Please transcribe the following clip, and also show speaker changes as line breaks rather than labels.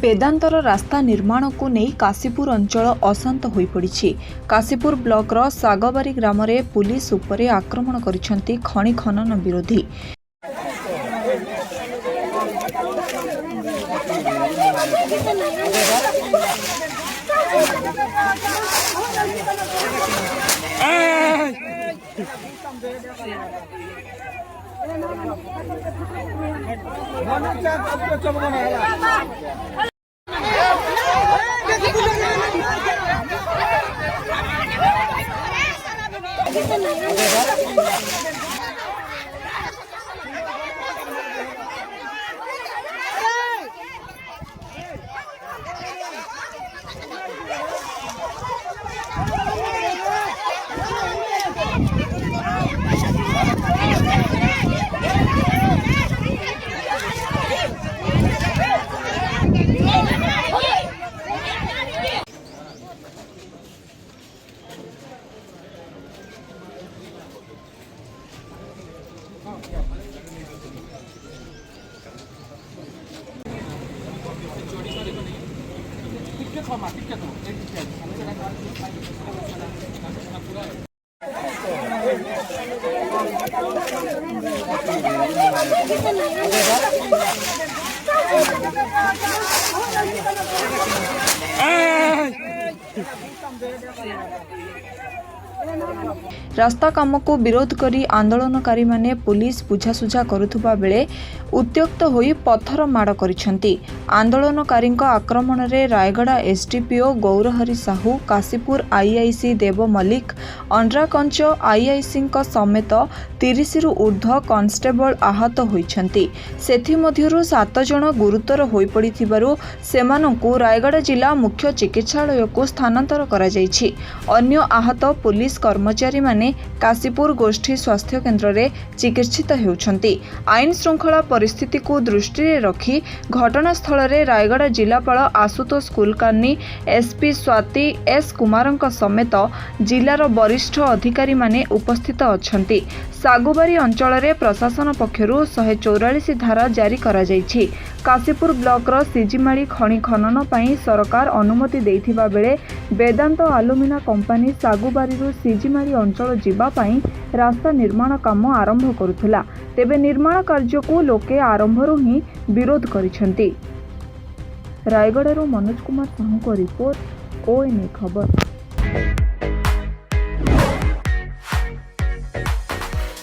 ବେଦାନ୍ତର ରାସ୍ତା ନିର୍ମାଣକୁ ନେଇ କାଶୀପୁର ଅଞ୍ଚଳ ଅଶାନ୍ତ ହୋଇପଡ଼ିଛି। କାଶୀପୁର ବ୍ଲକର ଶାଗବାରୀ ଗ୍ରାମରେ ପୁଲିସ ଉପରେ ଆକ୍ରମଣ କରିଛନ୍ତି ଖଣି ଖନନ ବିରୋଧୀ। रास्ता काम को विरोध करी आंदोलनकारी माने पुलिस बुझासुझा करुथुबा बेले उत्त्यक्त होई पत्थर माड़ करिसेंती। आंदोलनकारी आक्रमण रे रायगड़ा एसडीपीओ गौरहरी साहू, काशीपुर आईआईसी देव मल्लिक, अंड्राकंच आईआईसी समेत 30 रु ऊर्ध्व कांस्टेबल आहत होइछंती। सेथि मध्यरु 7 जण गुरुतर होई पड़िथिबारु सेमानंकु रायगड़ा जिला मुख्य चिकित्सालय को स्थानांतर करा जायछि। अन्य आहत पुलिस कर्मचारी माने काशीपुर गोष्ठी स्वास्थ्य केन्द्र रे चिकित्सित हेउछंती। आईन श्रृंखला परिस्थिति को दृष्टि रे रखी घटनास्थल रे रायगड़ा जिलापाल आशुतोष कुलकर्णी, एसपी स्वाति एस कुमारंक समेत जिलार वरिष्ठ अधिकारी माने उपस्थित अछंती। सागुबारी अंचल रे प्रशासन पक्षरु 144 धारा जारी करा जायछि। काशीपुर ब्लॉकर सिजिमाली खनि खनन पई सरकार अनुमति देइथिबा बेले वेदांत आलुमिना कंपनी सागुबारीरु सिजिमाली अंचल जीवा पई रास्ता निर्माण काम आरंभ करुथला। तेबे निर्माण कार्य को लोके आरंभरु ही विरोध करिसेंती। रायगड़ारू मनोज कुमार साहू को रिपोर्ट, ONA खबर।